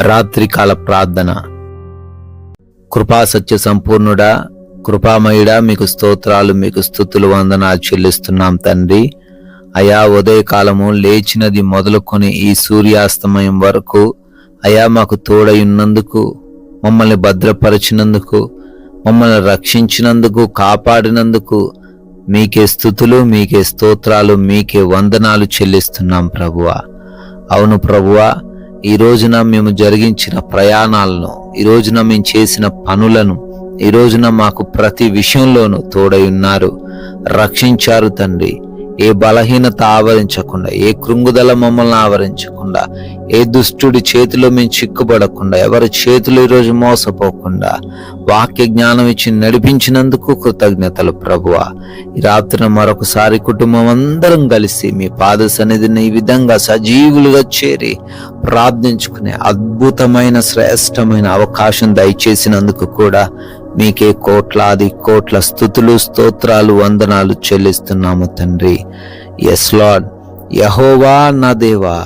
రాత్రికాల ప్రార్థన. కృపా సత్య సంపూర్ణుడా, కృపామయుడా, మీకు స్తోత్రాలు, మీకు స్తుతులు, వందనాలు చెల్లిస్తున్నాం తండ్రి. అయా, ఉదయకాలము లేచినది మొదలుకొని ఈ సూర్యాస్తమయం వరకు అయా మాకు తోడయున్నందుకు, మమ్మల్ని భద్రపరిచినందుకు, మమ్మల్ని రక్షించినందుకు, కాపాడినందుకు మీకే స్తుతులు, మీకే స్తోత్రాలు, మీకే వందనాలు చెల్లిస్తున్నాం ప్రభువా. అవును ప్రభువా, ఈ రోజున మేము జరిగించిన ప్రయాణాలను, ఈ రోజున మేము చేసిన పనులను, ఈ రోజున మాకు ప్రతి విషయంలోనూ తోడై ఉన్నారు, రక్షించారు తండ్రి. ఏ బలహీనత ఆవరించకుండా, ఏ కృంగుదల మమ్మల్ని ఆవరించకుండా, ఏ దుష్టుడి చేతిలో మేము చిక్కుబడకుండా, ఎవరి చేతిలో ఈరోజు మోసపోకుండా వాక్య జ్ఞానం ఇచ్చి నడిపించినందుకు కృతజ్ఞతలు ప్రభువా. ఈ రాత్రిన మరొకసారి కుటుంబం అందరం కలిసి మీ పాద సన్నిధిని ఈ విధంగా సజీవులుగా చేరి ప్రార్థించుకునే అద్భుతమైన శ్రేష్టమైన అవకాశం దయచేసినందుకు కూడా మీకే కోట్లాది కోట్ల స్తుతులు, స్తోత్రాలు, వందనాలు చెల్లిస్తున్నాము తండ్రి. Yes lord. యెహోవా నా దేవా,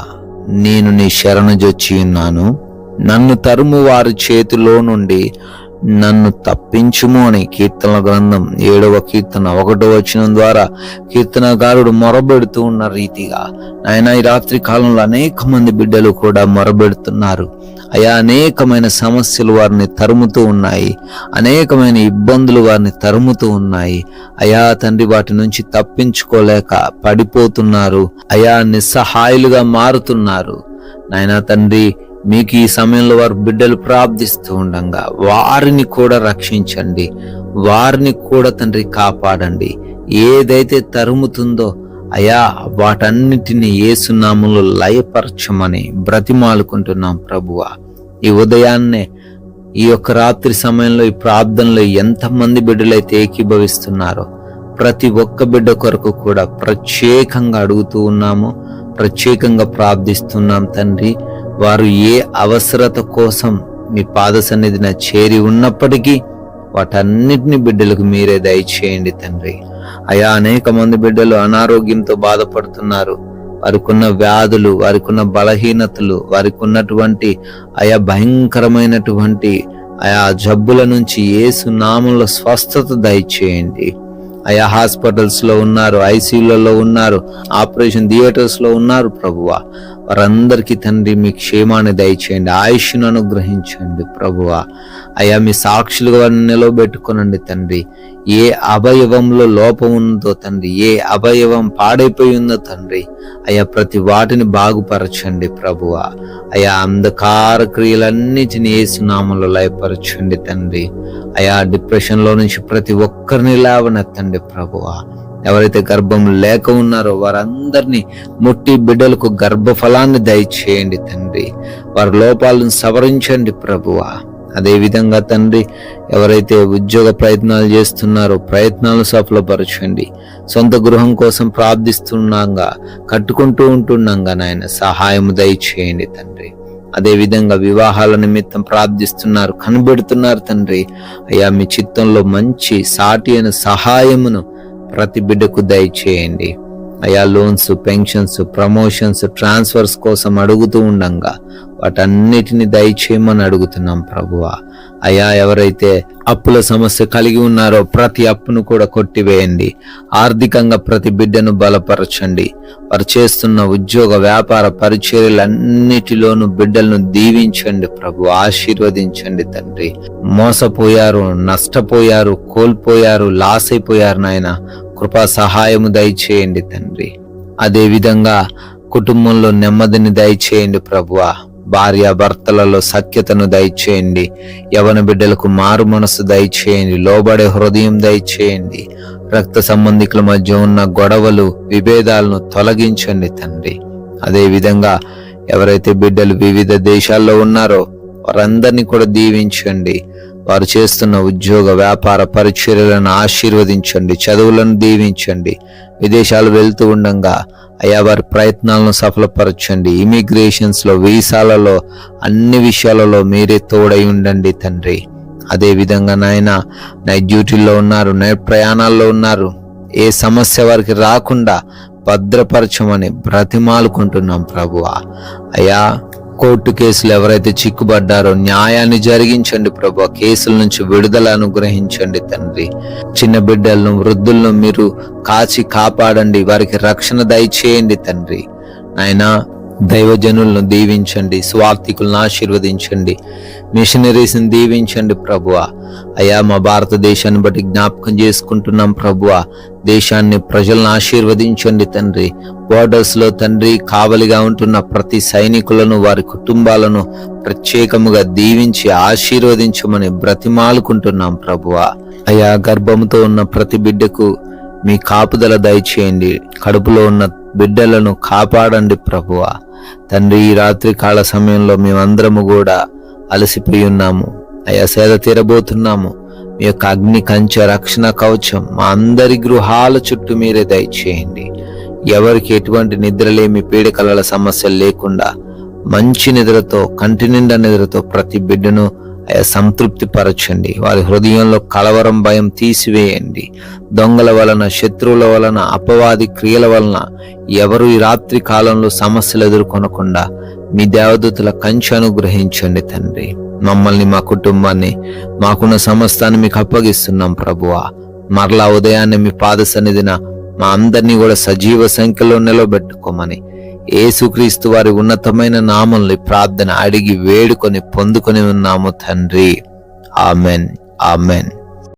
నేను నీ శరణుజొచ్చి ఉన్నాను. నన్ను తరుము వారి చేతిలో నుండి నన్ను తప్పించుము అని కీర్తనల గ్రంథం 7వ కీర్తన 1వ వచనం ద్వారా కీర్తనకారుడు మొరబెడుతూ ఉన్న రీతిగా నాయన, ఈ రాత్రి కాలంలో అనేక మంది బిడ్డలు కూడా మొరబెడుతున్నారు అయా. అనేకమైన సమస్యలు వారిని తరుముతూ ఉన్నాయి, అనేకమైన ఇబ్బందులు వారిని తరుముతూ ఉన్నాయి అయా తండ్రి. వాటి నుంచి తప్పించుకోలేక పడిపోతున్నారు అయా, నిస్సహాయులుగా మారుతున్నారు నాయనా తండ్రి. మీకు ఈ సమయంలో వారు బిడ్డలు ప్రార్థిస్తూ ఉండగా వారిని కూడా రక్షించండి, వారిని కూడా తండ్రి కాపాడండి. ఏదైతే తరుముతుందో అయా, వాటన్నిటిని యేసు నామములో లయపరచమని బ్రతిమాలుకుంటున్నాం ప్రభువా. ఈ ఉదయాన్నే, ఈ యొక్క రాత్రి సమయంలో ఈ ప్రార్థనలో ఎంతమంది బిడ్డలైతే ఏకీభవిస్తున్నారో ప్రతి ఒక్క బిడ్డ కొరకు కూడా ప్రత్యేకంగా అడుగుతూ ఉన్నాము, ప్రత్యేకంగా ప్రార్థిస్తున్నాం తండ్రి. వారు ఏ అవసరత కోసం మీ పాద సన్నిధిన చేరి ఉన్నప్పటికీ వాటన్నిటిని బిడ్డలకు మీరే దయచేయండి తండ్రి. అయా, అనేక మంది బిడ్డలు అనారోగ్యంతో బాధపడుతున్నారు. వారికున్న వ్యాధులు, వారికున్న బలహీనతలు, వారికి ఉన్నటువంటి అయా భయంకరమైనటువంటి ఆయా జబ్బుల నుంచి యేసు నామములో స్వస్థత దయచేయండి. అయా, హాస్పిటల్స్ లో ఉన్నారు, ఐసీయూలలో ఉన్నారు, ఆపరేషన్ థియేటర్స్ లో ఉన్నారు ప్రభువా. వారందరికీ తండ్రి మీ క్షేమాన్ని దయచేయండి, ఆయుష్ను అనుగ్రహించండి ప్రభువా. అయా, మీ సాక్షులుగా వారిని నిలవబెట్టుకోనండి తండ్రి. ఏ అవయవంలో లోపం ఉందో తండ్రి, ఏ అవయవం పాడైపోయి ఉందో తండ్రి అయా, ప్రతి వాటిని బాగుపరచండి ప్రభువా. అయా, అంధకార క్రియలన్నిటిని యేసు నామములో లయపరచండి తండ్రి. అయా, డిప్రెషన్ లో నుంచి ప్రతి ఒక్కరిని లేవనెత్తండి ప్రభువా. ఎవరైతే గర్భం లేక ఉన్నారో వారందరినీ ముట్టి బిడ్డలకు గర్భఫలాన్ని దయచేయండి తండ్రి. వారి లోపాలను సవరించండి ప్రభువా. అదే విధంగా తండ్రి, ఎవరైతే ఉద్యోగ ప్రయత్నాలు చేస్తున్నారో ప్రయత్నాలు సఫలపరచండి. సొంత గృహం కోసం ప్రార్థిస్తున్నాగా, కట్టుకుంటూ ఉంటున్నాగా నాయన సహాయం దయచేయండి తండ్రి. అదే విధంగా వివాహాల నిమిత్తం ప్రార్థిస్తున్నారు, కనిపెడుతున్నారు తండ్రి. అయ్యా, మీ చిత్తంలో మంచి సాటి అయిన సహాయమును ప్రతి బిడ్డకు దయచేయండి అయా. లోన్స్, పెన్షన్స్, ప్రమోషన్స్, ట్రాన్స్ఫర్స్ కోసం అడుగుతూ ఉండంగా వాటన్నిటిని దయచేయమని అడుగుతున్నాం ప్రభువా. అయా, ఎవరైతే అప్పుల సమస్య కలిగి ఉన్నారో ప్రతి అప్పును కూడా కొట్టివేయండి. ఆర్థికంగా ప్రతి బిడ్డను బలపరచండి. వారు చేస్తున్న ఉద్యోగ, వ్యాపార, పరిచర్యలన్నిటిలోనూ బిడ్డలను దీవించండి ప్రభు, ఆశీర్వదించండి తండ్రి. మోసపోయారు, నష్టపోయారు, కోల్పోయారు, లాస్ అయిపోయారు నాయన, కృపా సహాయము దయచేయండి తండ్రి. అదే విధంగా కుటుంబంలో నెమ్మదిని దయచేయండి ప్రభువా. భార్య భర్తలలో సఖ్యతను దయచేయండి. యవన బిడ్డలకు మారు మనసు దయచేయండి. లోబడే హృదయం దయచేయండి. రక్త సంబంధికుల మధ్య ఉన్న గొడవలు, విభేదాలను తొలగించండి తండ్రి. అదే విధంగా ఎవరైతే బిడ్డలు వివిధ దేశాల్లో ఉన్నారో వారందరినీ కూడా దీవించండి. వారు చేస్తున్న ఉద్యోగ, వ్యాపార, పరిచర్యలను ఆశీర్వదించండి. చదువులను దీవించండి. విదేశాలు వెళ్తూ ఉండగా అయా వారి ప్రయత్నాలను సఫలపరచండి. ఇమిగ్రేషన్స్ లో, వీసాలలో, అన్ని విషయాలలో మీరే తోడై ఉండండి తండ్రి. అదే విధంగా నాయన, నైట్ డ్యూటీల్లో ఉన్నారు, నైట్ ప్రయాణాల్లో ఉన్నారు, ఏ సమస్య వారికి రాకుండా భద్రపరచమని బ్రతిమాలుకుంటున్నాం ప్రభువా. అయా, కోర్టు కేసులు ఎవరైతే చిక్కుబడ్డారో న్యాయాన్ని జరిగించండి ప్రభు. కేసుల నుంచి విడుదల అనుగ్రహించండి తండ్రి. చిన్న బిడ్డలను, వృద్ధులను మీరు కాచి కాపాడండి, వారికి రక్షణ దయచేయండి తండ్రి. నాయనా, దైవజనులను దీవించండి, స్వార్థికులను ఆశీర్వదించండి, మిషనరీస్ని దీవించండి ప్రభువా. అయ్యా, మా భారతదేశాన్ని బట్టి జ్ఞాపకం చేసుకుంటున్నాం ప్రభువా. దేశాన్ని, ప్రజలను ఆశీర్వదించండి తండ్రి. బోర్డర్స్ లో తండ్రి కావలిగా ఉంటున్న ప్రతి సైనికులను, వారి కుటుంబాలను ప్రత్యేకముగా దీవించి ఆశీర్వదించమని బ్రతిమాలుకుంటున్నాం ప్రభువా. అయ్యా, గర్భంతో ఉన్న ప్రతి బిడ్డకు మీ కాపుదల దయచేయండి. కడుపులో ఉన్న బిడ్డలను కాపాడండి ప్రభువా. తండ్రి, ఈ రాత్రి కాల సమయంలో మేమందరము కూడా అలసిపోయి ఉన్నాము అయ్యా, సేద తీరబోతున్నాము. మీ యొక్క అగ్ని కంచె, రక్షణ కవచం మా అందరి గృహాల చుట్టూ మీరే దయచేయండి. ఎవరికి ఎటువంటి నిద్రలేమి, పీడకలల సమస్యలు లేకుండా మంచి నిద్రతో, కంటి నిండా నిద్రతో ప్రతి బిడ్డను అయ్యా సంతృప్తి పరచండి. వారి హృదయంలో కలవరం, భయం తీసివేయండి. దొంగల వలన, శత్రువుల వలన, అపవాది క్రియల వలన ఎవరు ఈ రాత్రి కాలంలో సమస్యలు ఎదుర్కొనకుండా మీ దేవదూతల కంచె అనుగ్రహించండి తండ్రి. మమ్మల్ని, మా కుటుంబాన్ని, మాకున్న సమస్తాన్ని మీకు అప్పగిస్తున్నాం ప్రభువా. మరలా ఉదయాన్నే మీ పాద సన్నిధిన మా అందరినీ కూడా సజీవ సంఖ్యలో నిలబెట్టుకోమని యేసుక్రీస్తు వారి ఉన్నతమైన నామంలో ప్రార్థన అడిగి వేడుకొని పొందుకొని ఉన్నాము తండ్రి. Amen, amen.